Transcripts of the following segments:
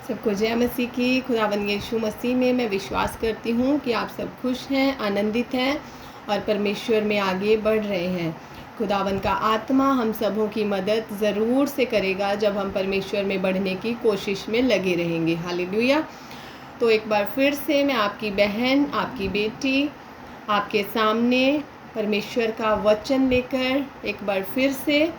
सबको जय मसीह की। खुदावंद यीशु मसीह में मैं विश्वास करती हूँ कि आप सब खुश हैं, आनंदित हैं और परमेश्वर में आगे बढ़ रहे हैं। खुदावंद का आत्मा हम सबों की मदद ज़रूर से करेगा जब हम परमेश्वर में बढ़ने की कोशिश में लगे रहेंगे। हालेलुया। तो एक बार फिर से मैं आपकी बहन, आपकी बेटी, आपके सामने परमेश्वर का वचन लेकर एक बार फिर से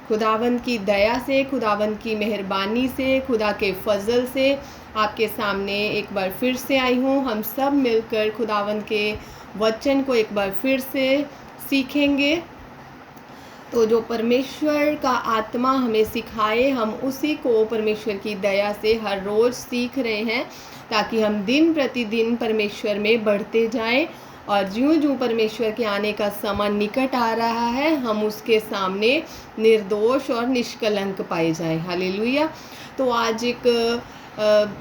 खुदावंद की दया से, खुदावंद की मेहरबानी से, खुदा के फजल से आपके सामने एक बार फिर से आई हूँ। हम सब मिलकर खुदावंद के वचन को एक बार फिर से सीखेंगे। तो जो परमेश्वर का आत्मा हमें सिखाए, हम उसी को परमेश्वर की दया से हर रोज़ सीख रहे हैं, ताकि हम दिन प्रतिदिन परमेश्वर में बढ़ते जाएं और ज्यों ज्यों परमेश्वर के आने का समय निकट आ रहा है, हम उसके सामने निर्दोष और निष्कलंक पाए जाएं। हालेलुया। तो आज एक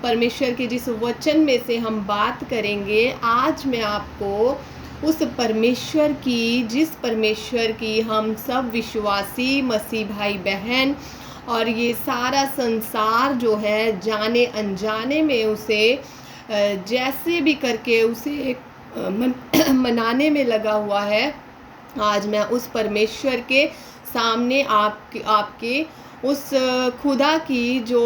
परमेश्वर के जिस वचन में से हम बात करेंगे, आज मैं आपको उस परमेश्वर की, जिस परमेश्वर की हम सब विश्वासी मसीह भाई बहन और ये सारा संसार जो है जाने अनजाने में उसे जैसे भी करके उसे मनाने में लगा हुआ है, आज मैं उस परमेश्वर के सामने आपके उस खुदा की जो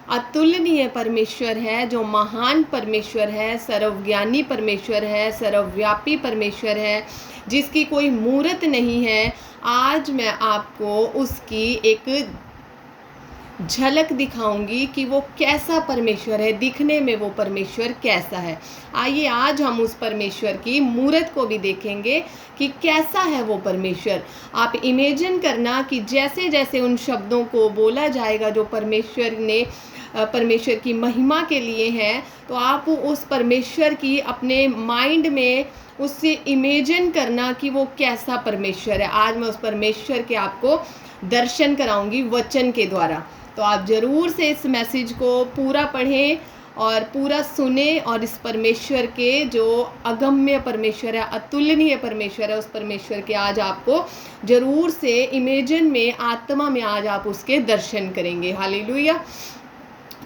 अतुलनीय परमेश्वर है, जो महान परमेश्वर है, सर्वज्ञानी परमेश्वर है, सर्वव्यापी परमेश्वर है, जिसकी कोई मूरत नहीं है, आज मैं आपको उसकी एक झलक दिखाऊंगी कि वो कैसा परमेश्वर है, दिखने में वो परमेश्वर कैसा है। आइए आज हम उस परमेश्वर की मूरत को भी देखेंगे कि कैसा है वो परमेश्वर। आप इमेजिन करना कि जैसे जैसे उन शब्दों को बोला जाएगा जो परमेश्वर ने परमेश्वर की महिमा के लिए है, तो आप उस परमेश्वर की अपने माइंड में उससे इमेजिन करना कि वो कैसा परमेश्वर है। आज मैं उस परमेश्वर के आपको दर्शन कराऊंगी वचन के द्वारा। तो आप ज़रूर से इस मैसेज को पूरा पढ़ें और पूरा सुने और इस परमेश्वर के जो अगम्य परमेश्वर है, अतुलनीय परमेश्वर है, उस परमेश्वर के आज आपको ज़रूर से इमेजिन में, आत्मा में आज आप उसके दर्शन करेंगे। हालेलुया।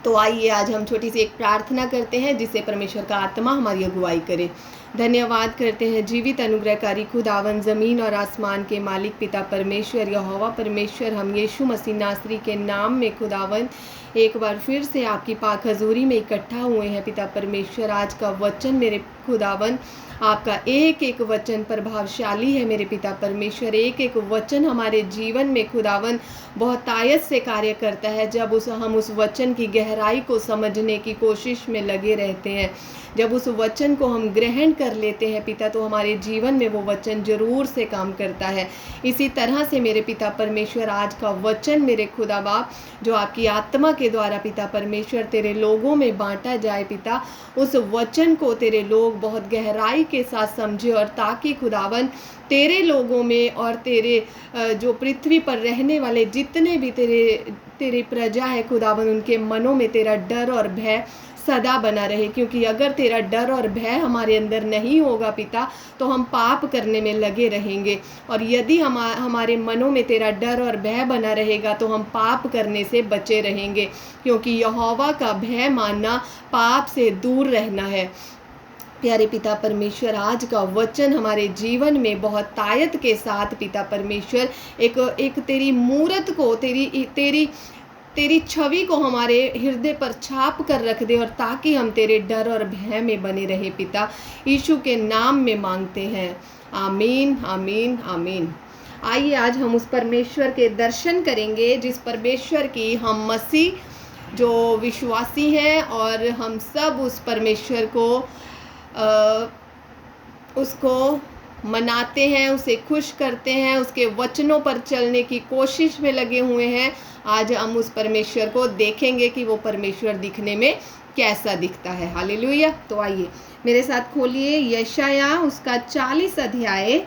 तो आइए आज हम छोटी सी एक प्रार्थना करते हैं जिससे परमेश्वर का आत्मा हमारी अगुवाई करे। धन्यवाद करते हैं जीवित अनुग्रहकारी खुदावन, ज़मीन और आसमान के मालिक पिता परमेश्वर, यहोवा परमेश्वर, हम यीशु मसीह नासरी के नाम में खुदावन एक बार फिर से आपकी पाक हजूरी में इकट्ठा हुए हैं पिता परमेश्वर। आज का वचन मेरे खुदावन, आपका एक एक वचन प्रभावशाली है मेरे पिता परमेश्वर। एक एक वचन हमारे जीवन में खुदावन बहुत आयत से कार्य करता है। जब हम उस वचन की गहराई को समझने की कोशिश में लगे रहते हैं, जब उस वचन को हम ग्रहण कर लेते हैं पिता, तो हमारे जीवन में वो वचन ज़रूर से काम करता है। इसी तरह से मेरे पिता परमेश्वर, आज का वचन मेरे खुदा बाप जो आपकी आत्मा के द्वारा पिता परमेश्वर तेरे लोगों में बांटा जाए पिता, उस वचन को तेरे लोग बहुत गहराई के साथ समझे और ताकि खुदावन तेरे लोगों में और तेरे जो पृथ्वी पर रहने वाले जितने भी तेरी प्रजा है खुदावन, उनके मनों में तेरा डर और भय सदा बना रहे। क्योंकि अगर तेरा डर और भय हमारे अंदर नहीं होगा पिता, तो हम पाप करने में लगे रहेंगे, और यदि हमारे मनों में तेरा डर और भय बना रहेगा तो हम पाप करने से बचे रहेंगे। क्योंकि यहोवा का भय मानना पाप से दूर रहना है। प्यारे पिता परमेश्वर, आज का वचन हमारे जीवन में बहुत तायत के साथ पिता परमेश्वर एक तेरी मूरत को, तेरी छवि को हमारे हृदय पर छाप कर रख दे, और ताकि हम तेरे डर और भय में बने रहे पिता, यीशु के नाम में मांगते हैं। आमीन, आमीन, आमीन। आइए आज हम उस परमेश्वर के दर्शन करेंगे जिस परमेश्वर की हम मसीह जो विश्वासी हैं, और हम सब उस परमेश्वर को उसको मनाते हैं, उसे खुश करते हैं, उसके वचनों पर चलने की कोशिश में लगे हुए हैं। आज हम उस परमेश्वर को देखेंगे कि वो परमेश्वर दिखने में कैसा दिखता है। हालेलुया। तो आइए मेरे साथ खोलिए यशाया उसका 40 अध्याय,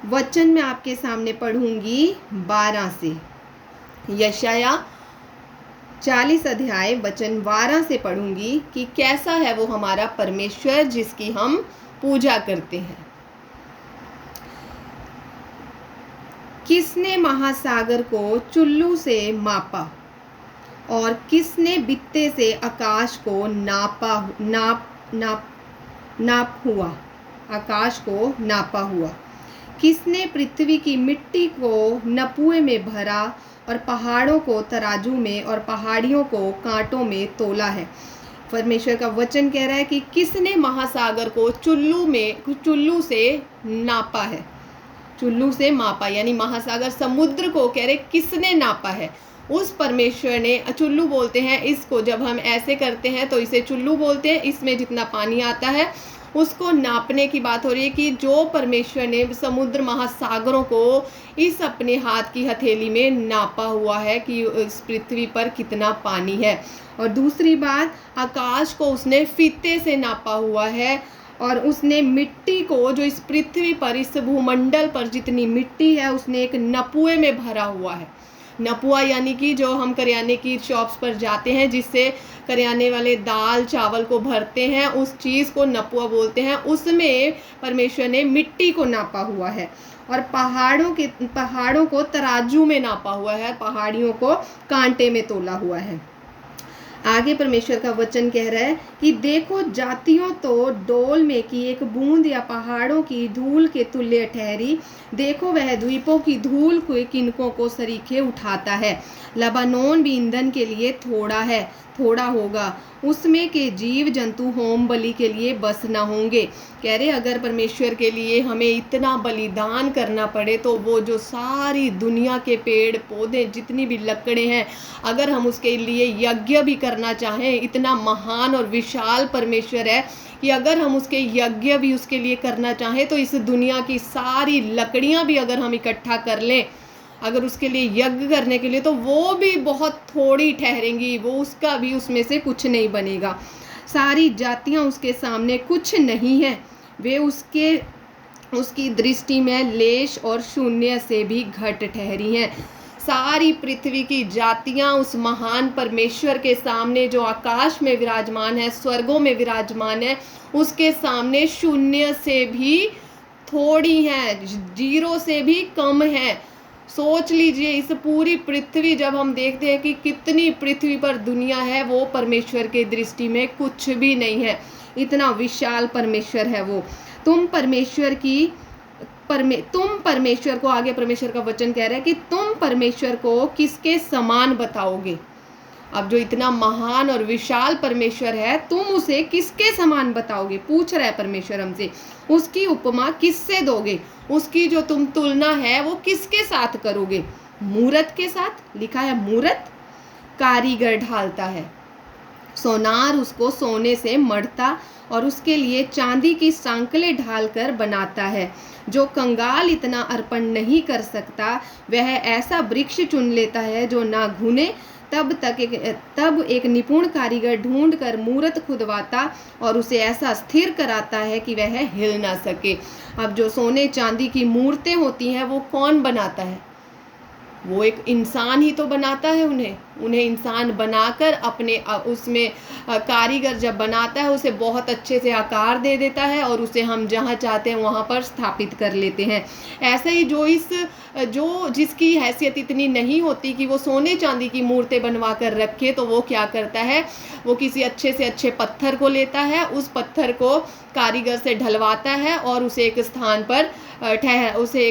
वचन मैं आपके सामने पढ़ूंगी 12 से। यशाया 40 अध्याय वचन 12 से पढ़ूंगी कि कैसा है वो हमारा परमेश्वर जिसकी हम पूजा करते हैं। किसने महासागर को चुल्लू से मापा, और किसने बित्ते से आकाश को नाप हुआ, आकाश को नापा हुआ। किसने पृथ्वी की मिट्टी को नपुए में भरा और पहाड़ों को तराजू में और पहाड़ियों को कांटों में तोला है। परमेश्वर का वचन कह रहा है कि किसने महासागर को चुल्लू से नापा है, चुल्लू से मापा, यानी महासागर समुद्र को कह रहे किसने नापा है। उस परमेश्वर ने, चुल्लू बोलते हैं इसको, जब हम ऐसे करते हैं तो इसे चुल्लू बोलते हैं। इसमें जितना पानी आता है उसको नापने की बात हो रही है कि जो परमेश्वर ने समुद्र महासागरों को इस अपने हाथ की हथेली में नापा हुआ है कि इस पृथ्वी पर कितना पानी है। और दूसरी बात, आकाश को उसने फीते से नापा हुआ है और उसने मिट्टी को, जो इस पृथ्वी पर, इस भूमंडल पर जितनी मिट्टी है, उसने एक नपुए में भरा हुआ है। नपुआ यानी कि जो हम करियाने की शॉप्स पर जाते हैं, जिससे करियाने वाले दाल चावल को भरते हैं, उस चीज़ को नपुआ बोलते हैं। उसमें परमेश्वर ने मिट्टी को नापा हुआ है और पहाड़ों को तराजू में नापा हुआ है, पहाड़ियों को कांटे में तोला हुआ है। आगे परमेश्वर का वचन कह रहा है कि देखो, जातियों तो डोल में की एक बूंद या पहाड़ों की धूल के तुल्य ठहरी। देखो, वह द्वीपों की धूल को किनकों को सरीखे उठाता है। लबानोन भी ईंधन के लिए थोड़ा होगा, उसमें के जीव जंतु होम बलि के लिए बस न होंगे। कह रहे अगर परमेश्वर के लिए हमें इतना बलिदान करना पड़े तो वो जो सारी दुनिया के पेड़ पौधे जितनी भी लकड़े हैं, अगर हम उसके लिए यज्ञ भी करना चाहें, इतना महान और विशाल परमेश्वर है कि अगर हम उसके यज्ञ भी उसके लिए करना चाहें तो इस दुनिया की सारी लकड़ियां भी अगर हम इकट्ठा कर लें, अगर उसके लिए यज्ञ करने के लिए, तो वो भी बहुत थोड़ी ठहरेंगी, वो उसका भी उसमें से कुछ नहीं बनेगा। सारी जातियां उसके सामने कुछ नहीं है, वे उसकी दृष्टि में लेश और शून्य से भी घट ठहरी हैं। सारी पृथ्वी की जातियां उस महान परमेश्वर के सामने, जो आकाश में विराजमान है, स्वर्गों में विराजमान है, उसके सामने शून्य से भी थोड़ी हैं, जीरो से भी कम है। सोच लीजिए, इस पूरी पृथ्वी, जब हम देखते हैं कि कितनी पृथ्वी पर दुनिया है, वो परमेश्वर के दृष्टि में कुछ भी नहीं है। इतना विशाल परमेश्वर है वो। तुम परमेश्वर को, आगे परमेश्वर का वचन कह रहा है कि तुम परमेश्वर को किसके समान बताओगे। अब जो इतना महान और विशाल परमेश्वर है, तुम उसे किसके समान बताओगे, पूछ रहा है परमेश्वर हमसे। उसकी उपमा किससे दोगे, उसकी जो तुम तुलना है वो किसके साथ करोगे। मूरत के साथ, लिखा है मूरत कारीगर ढालता है, सोनार उसको सोने से मढ़ता और उसके लिए चांदी की सांकलें ढालकर बनाता है। जो कंगाल इतना अर्पण नहीं कर सकता, वह ऐसा वृक्ष चुन लेता है जो ना घुने। तब एक निपुण कारीगर ढूंढकर मूरत खुदवाता और उसे ऐसा स्थिर कराता है कि वह हिल ना सके। अब जो सोने चांदी की मूर्तें होती हैं, वो कौन बनाता है? वो एक इंसान ही तो बनाता है उन्हें इंसान बनाकर अपने उसमें कारीगर जब बनाता है, उसे बहुत अच्छे से आकार दे देता है और उसे हम जहाँ चाहते हैं वहाँ पर स्थापित कर लेते हैं। ऐसे ही जो जिसकी हैसियत इतनी नहीं होती कि वो सोने चांदी की मूर्तें बनवा कर रखे, तो वो क्या करता है, वो किसी अच्छे से अच्छे पत्थर को लेता है, उस पत्थर को कारीगर से ढलवाता है और उसे एक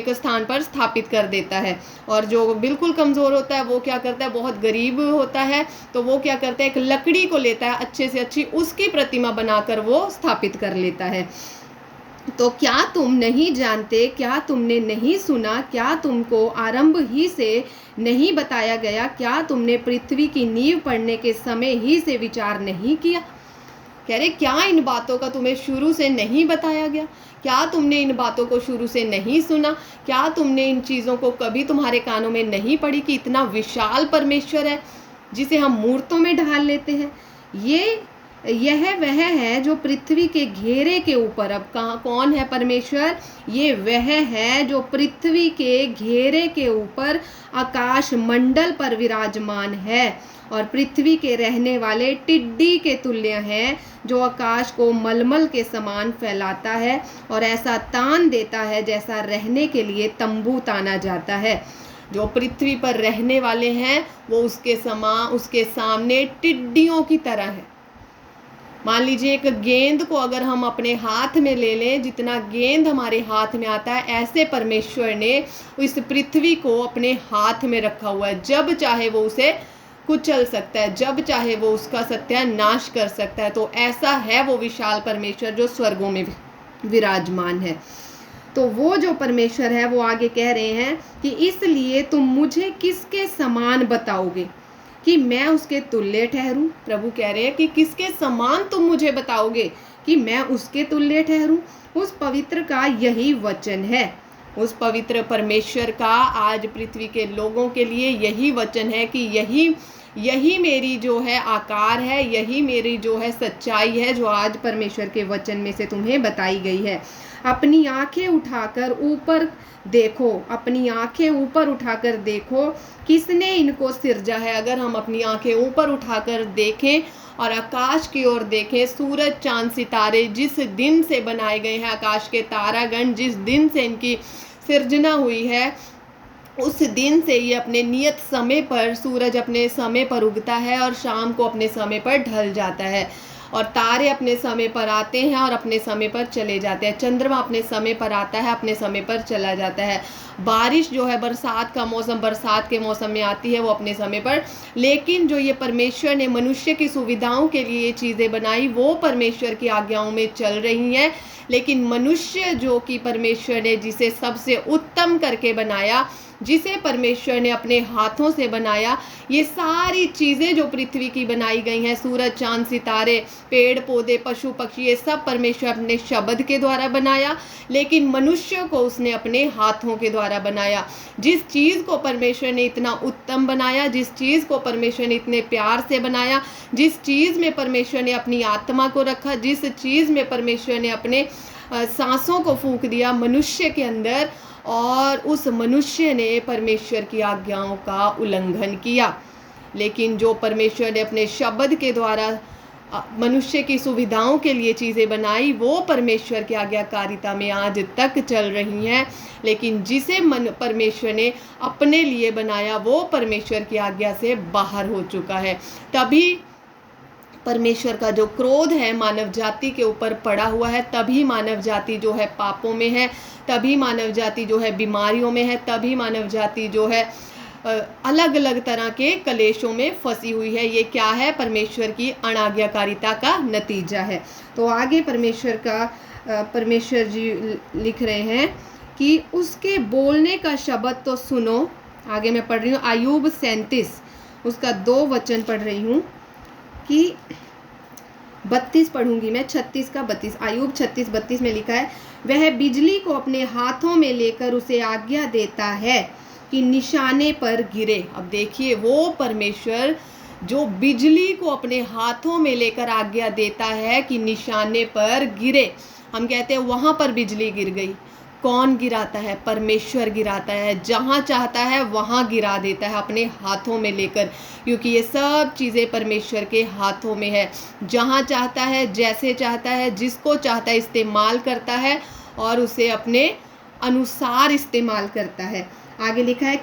स्थान पर स्थापित कर देता है। और जो बिल्कुल कमज़ोर होता है, वो क्या करता है, बहुत गरीब होता है, तो वो क्या करता है, एक लकड़ी को लेता है, अच्छे से अच्छी उसकी प्रतिमा बनाकर वो स्थापित कर लेता है। तो क्या तुम नहीं जानते, क्या तुमने नहीं सुना, क्या तुमको आरंभ ही से नहीं बताया गया, क्या तुमने पृथ्वी की नींव पड़ने के समय ही से विचार नहीं किया। कह रहे क्या इन बातों का तुम्हें शुरू से नहीं बताया गया, क्या तुमने इन बातों को शुरू से नहीं सुना, क्या तुमने इन चीज़ों को कभी तुम्हारे कानों में नहीं पड़ी कि इतना विशाल परमेश्वर है जिसे हम मूर्तों में ढाल लेते हैं। यह वह है जो पृथ्वी के घेरे के ऊपर, अब कौन है परमेश्वर, ये वह है जो पृथ्वी के घेरे के ऊपर आकाश मंडल पर विराजमान है और पृथ्वी के रहने वाले टिड्डी के तुल्य हैं, जो आकाश को मलमल के समान फैलाता है और ऐसा तान देता है जैसा रहने के लिए तंबू ताना जाता है। जो पृथ्वी पर रहने वाले हैं वो उसके सामने टिड्डियों की तरह है। मान लीजिए एक गेंद को अगर हम अपने हाथ में ले लें, जितना गेंद हमारे हाथ में आता है, ऐसे परमेश्वर ने इस पृथ्वी को अपने हाथ में रखा हुआ है। जब चाहे वो उसे कुचल सकता है, जब चाहे वो उसका सत्यानाश कर सकता है। तो ऐसा है वो विशाल परमेश्वर जो स्वर्गों में विराजमान है। तो वो जो परमेश्वर है वो आगे कह रहे हैं कि इसलिए तुम मुझे किसके समान बताओगे कि मैं उसके तुल्य ठहरूं। प्रभु कह रहे हैं कि किसके समान तुम मुझे बताओगे कि मैं उसके तुल्य ठहरूं। उस पवित्र का यही वचन है, उस पवित्र परमेश्वर का आज पृथ्वी के लोगों के लिए यही वचन है कि यही मेरी जो है आकार है, यही मेरी जो है सच्चाई है जो आज परमेश्वर के वचन में से तुम्हें बताई गई है। अपनी आंखें उठाकर ऊपर देखो, अपनी आंखें ऊपर उठाकर देखो किसने इनको सिरजा है। अगर हम अपनी आंखें ऊपर उठाकर देखें और आकाश की ओर देखें, सूरज चांद सितारे जिस दिन से बनाए गए हैं, आकाश के तारागण जिस दिन से इनकी सिर्जना हुई है, उस दिन से ये अपने नियत समय पर, सूरज अपने समय पर उगता है और शाम को अपने समय पर ढल जाता है, और तारे अपने समय पर आते हैं और अपने समय पर चले जाते हैं। चंद्रमा अपने समय पर आता है, अपने समय पर चला जाता है। बारिश जो है, बरसात का मौसम बरसात के मौसम में आती है, वो अपने समय पर। लेकिन जो ये परमेश्वर ने मनुष्य की सुविधाओं के लिए ये चीज़ें बनाई, वो परमेश्वर की आज्ञाओं में चल रही हैं। लेकिन मनुष्य जो कि परमेश्वर ने जिसे सबसे उत्तम करके बनाया, जिसे परमेश्वर ने अपने हाथों से बनाया, ये सारी चीज़ें जो पृथ्वी की बनाई गई हैं, सूरज चांद सितारे पेड़ पौधे पशु पक्षी, ये सब परमेश्वर अपने शब्द के द्वारा बनाया। लेकिन मनुष्य को उसने अपने हाथों के द्वारा बनाया। जिस चीज़ को परमेश्वर ने इतना उत्तम बनाया, जिस चीज़ को परमेश्वर ने इतने प्यार से बनाया, जिस चीज़ में परमेश्वर ने अपनी आत्मा को रखा, जिस चीज़ में परमेश्वर ने अपने सांसों को फूंक दिया मनुष्य के अंदर, और उस मनुष्य ने परमेश्वर की आज्ञाओं का उल्लंघन किया। लेकिन जो परमेश्वर ने अपने शब्द के द्वारा मनुष्य की सुविधाओं के लिए चीज़ें बनाई, वो परमेश्वर की आज्ञाकारिता में आज तक चल रही हैं। लेकिन जिसे परमेश्वर ने अपने लिए बनाया, वो परमेश्वर की आज्ञा से बाहर हो चुका है। तभी परमेश्वर का जो क्रोध है मानव जाति के ऊपर पड़ा हुआ है, तभी मानव जाति जो है पापों में है, तभी मानव जाति जो है बीमारियों में है, तभी मानव जाति जो है अलग अलग तरह के कलेशों में फंसी हुई है। ये क्या है? परमेश्वर की अनाज्ञाकारिता का नतीजा है। तो आगे परमेश्वर जी लिख रहे हैं कि उसके बोलने का शब्द तो सुनो। आगे मैं पढ़ रही हूँ आयुब 37 उसका 2 वचन पढ़ रही हूँ कि 32 पढ़ूंगी मैं, 36 का 32। आयुब 36:32 में लिखा है, वह बिजली को अपने हाथों में लेकर उसे आज्ञा देता है कि निशाने पर गिरे। अब देखिए, वो परमेश्वर जो बिजली को अपने हाथों में लेकर आज्ञा देता है कि निशाने पर गिरे। हम कहते हैं वहां पर बिजली गिर गई। कौन गिराता है? परमेश्वर गिराता है। जहाँ चाहता है वहाँ गिरा देता है अपने हाथों में लेकर, क्योंकि ये सब चीज़ें परमेश्वर के हाथों में है। जहाँ चाहता है, जैसे चाहता है, जिसको चाहता है इस्तेमाल करता है और उसे अपने अनुसार इस्तेमाल करता है। आगे लिखा है,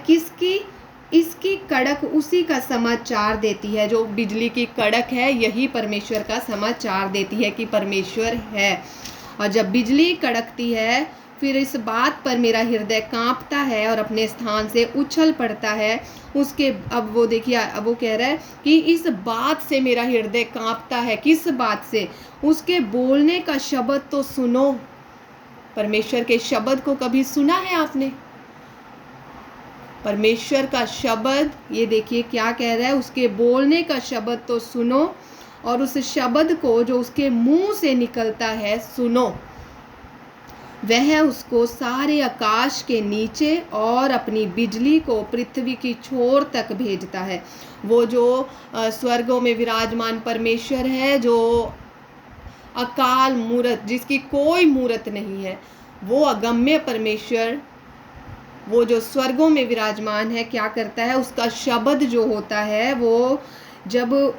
इसकी कड़क उसी का समाचार देती है। जो बिजली की कड़क है, यही परमेश्वर का समाचार देती है कि परमेश्वर है। और जब बिजली कड़कती है, फिर इस बात पर मेरा हृदय कांपता है और अपने स्थान से उछल पड़ता है। अब वो देखिए, अब वो कह रहा है कि इस बात से मेरा हृदय कांपता है। किस बात से? उसके बोलने का शब्द तो सुनो। परमेश्वर के शब्द को कभी सुना है आपने? परमेश्वर का शब्द, ये देखिए क्या कह रहा है, उसके बोलने का शब्द तो सुनो, और उस शब्द को जो उसके मुंह से निकलता है सुनो। वह उसको सारे आकाश के नीचे और अपनी बिजली को पृथ्वी की छोर तक भेजता है। वो जो स्वर्गों में विराजमान परमेश्वर है, जो अकाल मूरत, जिसकी कोई मूरत नहीं है, वो अगम्य परमेश्वर, वो जो स्वर्गों में विराजमान है, क्या करता है? उसका शब्द जो होता है, वो जब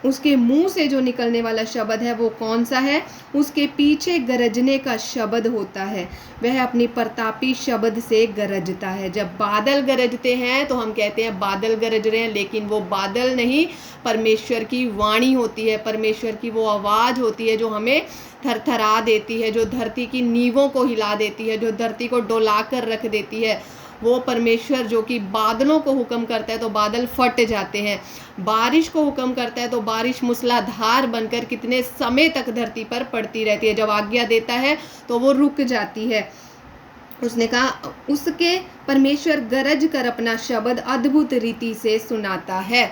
उसके मुंह से जो निकलने वाला शब्द है वो कौन सा है? उसके पीछे गरजने का शब्द होता है, वह अपनी प्रतापी शब्द से गरजता है। जब बादल गरजते हैं तो हम कहते हैं बादल गरज रहे हैं, लेकिन वो बादल नहीं, परमेश्वर की वाणी होती है, परमेश्वर की वो आवाज़ होती है जो हमें थरथरा देती है, जो धरती की नींवों को हिला देती है, जो धरती को डोला कर रख देती है। वो परमेश्वर जो कि बादलों को हुक्म करता है तो बादल फट जाते हैं, बारिश को हुक्म करता है तो बारिश मूसलाधार बनकर कितने समय तक धरती पर पड़ती रहती है। जब आज्ञा देता है तो वो रुक जाती है। उसने कहा उसके परमेश्वर गरज कर अपना शब्द अद्भुत रीति से सुनाता है।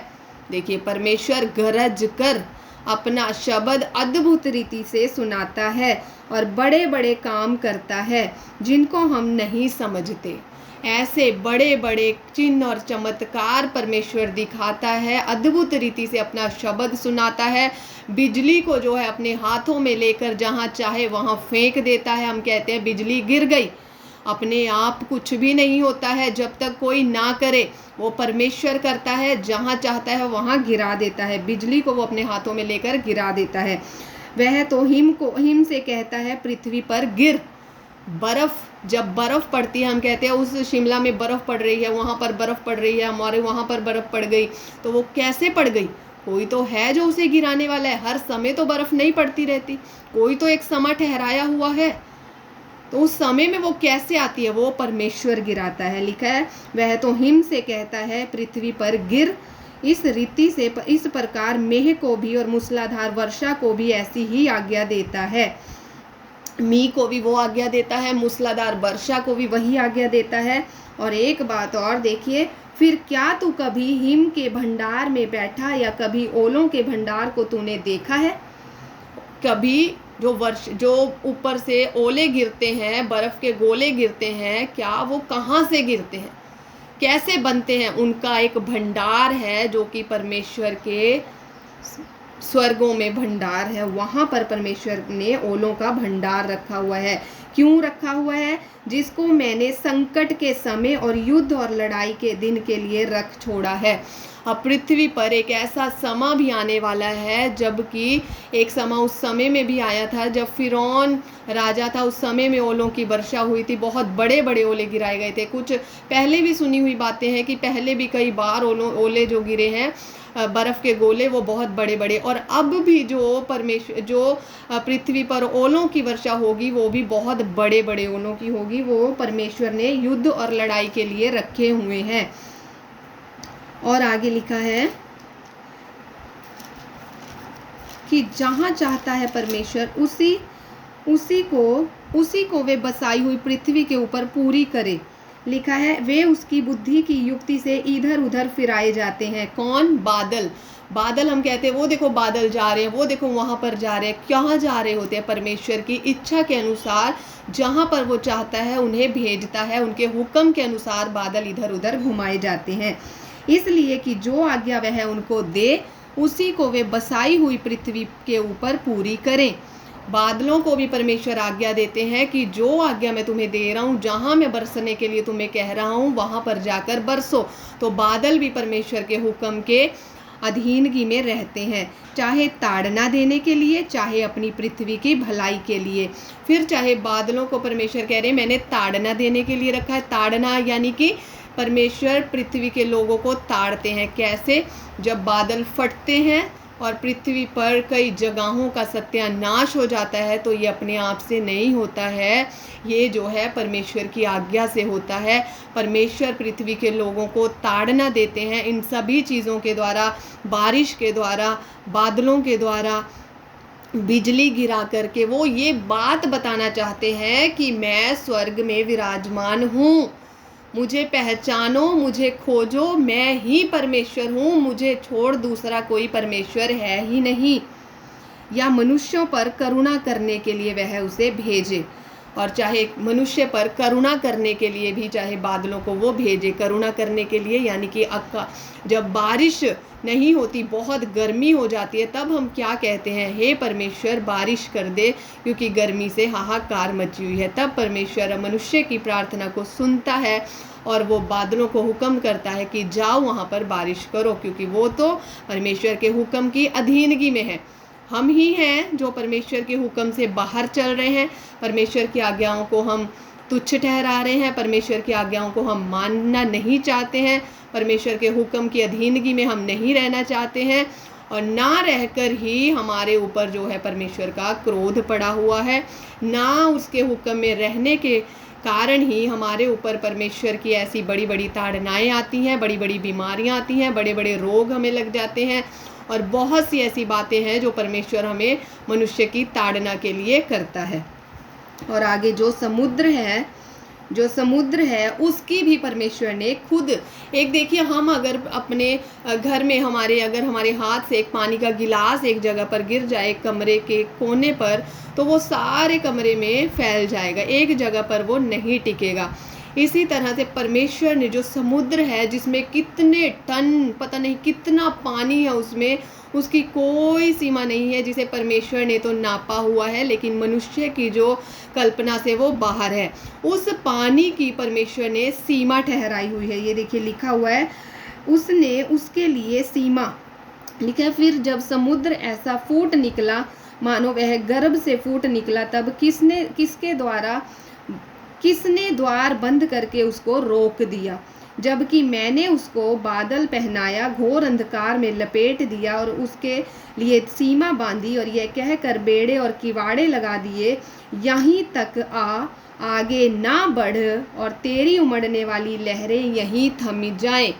देखिए, परमेश्वर गरज कर अपना शब्द अद्भुत रीति से सुनाता है और बड़े बड़े काम करता है जिनको हम नहीं समझते। ऐसे बड़े बड़े चिन्ह और चमत्कार परमेश्वर दिखाता है, अद्भुत रीति से अपना शब्द सुनाता है। बिजली को जो है अपने हाथों में लेकर जहाँ चाहे वहाँ फेंक देता है। हम कहते हैं बिजली गिर गई, अपने आप कुछ भी नहीं होता है जब तक कोई ना करे। वो परमेश्वर करता है, जहाँ चाहता है वहाँ गिरा देता है। बिजली को वो अपने हाथों में लेकर गिरा देता है। वह तो हिम से कहता है पृथ्वी पर गिर। बर्फ, जब बर्फ पड़ती है, हम कहते हैं उस शिमला में बर्फ पड़ रही है, वहाँ पर बर्फ पड़ रही है, हमारे वहाँ पर बर्फ पड़ गई, तो वो कैसे पड़ गई? कोई तो है जो उसे गिराने वाला है। हर समय तो बर्फ नहीं पड़ती रहती, कोई तो एक समय ठहराया हुआ है, तो उस समय में वो कैसे आती है? वो परमेश्वर गिराता है। लिखा है वह तो हिम से कहता है पृथ्वी पर गिर। इस रीति से इस प्रकार मेह को भी और मूसलाधार वर्षा को भी ऐसी ही आज्ञा देता है। मी को भी वो आज्ञा देता है, मूसलाधार वर्षा को भी वही आज्ञा देता है। और एक बात और देखिए, फिर क्या तू कभी हिम के भंडार में बैठा या कभी ओलों के भंडार को तूने देखा है? कभी जो ऊपर से ओले गिरते हैं, बर्फ के गोले गिरते हैं, क्या वो कहाँ से गिरते हैं, कैसे बनते हैं? उनका एक भंडार है जो कि परमेश्वर के स्वर्गों में भंडार है। वहाँ पर परमेश्वर ने ओलों का भंडार रखा हुआ है। क्यों रखा हुआ है? जिसको मैंने संकट के समय और युद्ध और लड़ाई के दिन के लिए रख छोड़ा है। अब पृथ्वी पर एक ऐसा समय भी आने वाला है, जबकि एक समय उस समय में भी आया था जब फिरौन राजा था, उस समय में ओलों की वर्षा हुई थी, बहुत बड़े बड़े ओले गिराए गए थे। कुछ पहले भी सुनी हुई बातें हैं कि पहले भी कई बार ओले जो गिरे हैं, बर्फ़ के गोले, वो बहुत बड़े बड़े। और अब भी जो पृथ्वी पर ओलों की वर्षा होगी वो भी बहुत बड़े बड़े ओलों की होगी। वो परमेश्वर ने युद्ध और लड़ाई के लिए रखे हुए हैं। और आगे लिखा है कि जहाँ चाहता है परमेश्वर उसी को वे बसाई हुई पृथ्वी के ऊपर पूरी करे। लिखा है वे उसकी बुद्धि की युक्ति से इधर उधर फिराए जाते हैं। कौन? बादल। बादल हम कहते हैं वो देखो बादल जा रहे हैं, वो देखो वहाँ पर जा रहे हैं। कहाँ जा रहे होते हैं? परमेश्वर की इच्छा के अनुसार जहाँ पर वो चाहता है उन्हें भेजता है। उनके हुक्म के अनुसार बादल इधर उधर घुमाए जाते हैं, इसलिए कि जो आज्ञा वह उनको दे उसी को वे बसाई हुई पृथ्वी के ऊपर पूरी करें। बादलों को भी परमेश्वर आज्ञा देते हैं कि जो आज्ञा मैं तुम्हें दे रहा हूँ, जहाँ मैं बरसने के लिए तुम्हें कह रहा हूँ, वहाँ पर जाकर बरसो। तो बादल भी परमेश्वर के हुक्म के अधीनगी में रहते हैं, चाहे ताड़ना देने के लिए, चाहे अपनी पृथ्वी की भलाई के लिए। फिर चाहे बादलों को परमेश्वर कह रहे हैं मैंने ताड़ना देने के लिए रखा है। ताड़ना यानी कि परमेश्वर पृथ्वी के लोगों को ताड़ते हैं। कैसे? जब बादल फटते हैं और पृथ्वी पर कई जगहों का सत्यानाश हो जाता है, तो ये अपने आप से नहीं होता है, ये जो है परमेश्वर की आज्ञा से होता है। परमेश्वर पृथ्वी के लोगों को ताड़ना देते हैं इन सभी चीज़ों के द्वारा, बारिश के द्वारा, बादलों के द्वारा, बिजली गिरा करके। वो ये बात बताना चाहते हैं कि मैं स्वर्ग में विराजमान हूँ, मुझे पहचानो, मुझे खोजो, मैं ही परमेश्वर हूँ, मुझे छोड़ दूसरा कोई परमेश्वर है ही नहीं। या मनुष्यों पर करुणा करने के लिए वह उसे भेजे। और चाहे मनुष्य पर करुणा करने के लिए भी चाहे बादलों को वो भेजे करुणा करने के लिए, यानी कि जब बारिश नहीं होती, बहुत गर्मी हो जाती है, तब हम क्या कहते हैं, हे परमेश्वर बारिश कर दे, क्योंकि गर्मी से हाहाकार मची हुई है। तब परमेश्वर मनुष्य की प्रार्थना को सुनता है और वो बादलों को हुक्म करता है कि जाओ वहाँ पर बारिश करो, क्योंकि वो तो परमेश्वर के हुक्म की अधीनगी में है। हम ही हैं जो परमेश्वर के हुक्म से बाहर चल रहे हैं, परमेश्वर की आज्ञाओं को हम तुच्छ ठहरा रहे हैं, परमेश्वर की आज्ञाओं को हम मानना नहीं चाहते हैं, परमेश्वर के हुक्म की अधीनगी में हम नहीं रहना चाहते हैं, और ना रहकर ही हमारे ऊपर जो है परमेश्वर का क्रोध पड़ा हुआ है। ना उसके हुक्म में रहने के कारण ही हमारे ऊपर परमेश्वर की ऐसी बड़ी बड़ी ताड़नाएं आती हैं, बड़ी बड़ी बीमारियां आती हैं, बड़े बड़े रोग हमें लग जाते हैं, और बहुत सी ऐसी बातें हैं जो परमेश्वर हमें मनुष्य की ताड़ना के लिए करता है। और आगे जो समुद्र है उसकी भी परमेश्वर ने खुद एक, देखिए हम अगर अपने घर में अगर हमारे हाथ से एक पानी का गिलास एक जगह पर गिर जाए कमरे के कोने पर, तो वो सारे कमरे में फैल जाएगा, एक जगह पर वो नहीं टिकेगा। इसी तरह से परमेश्वर ने जो समुद्र है जिसमें कितने टन पता नहीं कितना पानी है, उसमें उसकी कोई सीमा नहीं है, जिसे परमेश्वर ने तो नापा हुआ है, लेकिन मनुष्य की जो कल्पना से वो बाहर है। उस पानी की परमेश्वर ने सीमा ठहराई हुई है। ये देखिए लिखा हुआ है, उसने उसके लिए सीमा लिखा है। फिर जब समुद्र ऐसा फूट निकला मानो वह गर्भ से फूट निकला, तब किसने द्वार बंद करके उसको रोक दिया, जबकि मैंने उसको बादल पहनाया, घोर अंधकार में लपेट दिया और उसके लिए सीमा बांधी, और यह कहकर बेड़े और किवाड़े लगा दिए, यहीं तक आगे ना बढ़, और तेरी उमड़ने वाली लहरें यहीं थम जाएं।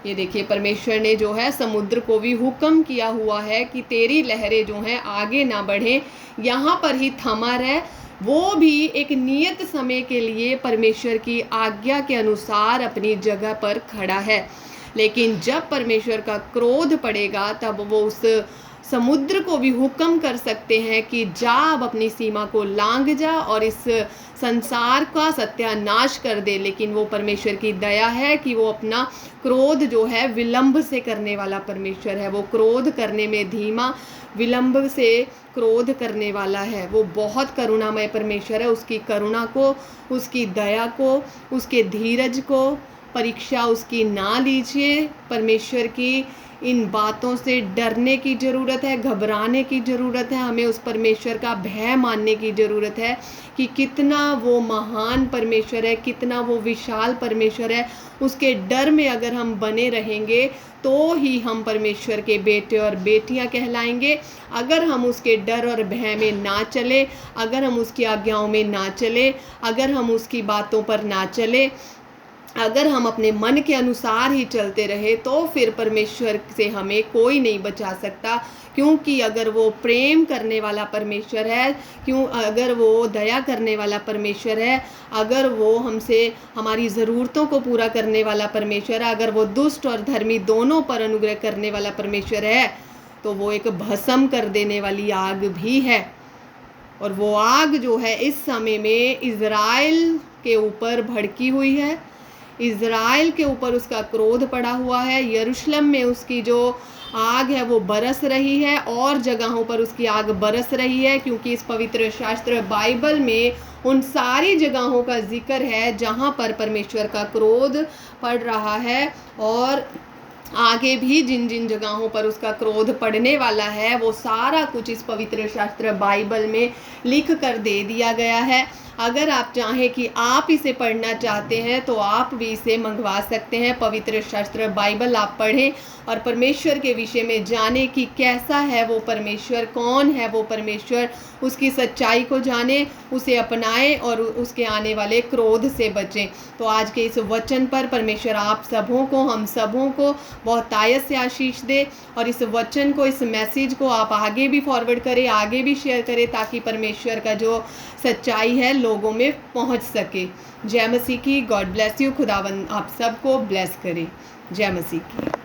ये देखिए परमेश्वर ने जो है समुद्र को भी हुक्म किया हुआ है कि तेरी लहरें जो हैं आगे ना बढ़ें, यहाँ पर ही थमा रहे। वो भी एक नियत समय के लिए परमेश्वर की आज्ञा के अनुसार अपनी जगह पर खड़ा है, लेकिन जब परमेश्वर का क्रोध पड़ेगा तब वो उस समुद्र को भी हुक्म कर सकते हैं कि जा अब अपनी सीमा को लांघ जा और इस संसार का सत्यानाश कर दे। लेकिन वो परमेश्वर की दया है कि वो अपना क्रोध जो है विलंब से करने वाला परमेश्वर है। वो क्रोध करने में धीमा, विलंब से क्रोध करने वाला है। वो बहुत करुणामय परमेश्वर है। उसकी करुणा को, उसकी दया को, उसके धीरज को परीक्षा उसकी ना लीजिए। परमेश्वर की इन बातों से डरने की ज़रूरत है, घबराने की ज़रूरत है। हमें उस परमेश्वर का भय मानने की ज़रूरत है कि कितना वो महान परमेश्वर है, कितना वो विशाल परमेश्वर है। उसके डर में अगर हम बने रहेंगे तो ही हम परमेश्वर के बेटे और बेटियां कहलाएंगे। अगर हम उसके डर और भय में ना चले, अगर हम उसकी आज्ञाओं में ना चले, अगर हम उसकी बातों पर ना चले, अगर हम अपने मन के अनुसार ही चलते रहे, तो फिर परमेश्वर से हमें कोई नहीं बचा सकता। क्योंकि अगर वो प्रेम करने वाला परमेश्वर है, अगर वो दया करने वाला परमेश्वर है, अगर वो हमसे हमारी ज़रूरतों को पूरा करने वाला परमेश्वर है, अगर वो दुष्ट और धर्मी दोनों पर अनुग्रह करने वाला परमेश्वर है, तो वो एक भस्म कर देने वाली आग भी है। और वो आग जो है इस समय में इज़राइल के ऊपर भड़की हुई है, इज़राइल के ऊपर उसका क्रोध पड़ा हुआ है। यरूशलेम में उसकी जो आग है वो बरस रही है, और जगहों पर उसकी आग बरस रही है, क्योंकि इस पवित्र शास्त्र बाइबल में उन सारी जगहों का जिक्र है जहाँ पर परमेश्वर का क्रोध पड़ रहा है। और आगे भी जिन जिन जगहों पर उसका क्रोध पड़ने वाला है वो सारा कुछ इस पवित्र शास्त्र बाइबल में लिख कर दे दिया गया है। अगर आप चाहें कि आप इसे पढ़ना चाहते हैं तो आप भी इसे मंगवा सकते हैं। पवित्र शास्त्र बाइबल आप पढ़ें और परमेश्वर के विषय में जाने कि कैसा है वो परमेश्वर, कौन है वो परमेश्वर, उसकी सच्चाई को जानें, उसे अपनाएं और उसके आने वाले क्रोध से बचें। तो आज के इस वचन पर परमेश्वर आप सबों को, हम सबों को बहुत तायत से आशीष दे, और इस वचन को, इस मैसेज को आप आगे भी फॉरवर्ड करें, आगे भी शेयर करें, ताकि परमेश्वर का जो सच्चाई है लोगों में पहुंच सके। जय मसीह की। God bless you. खुदावंद आप सबको ब्लेस करे। जय मसीह की।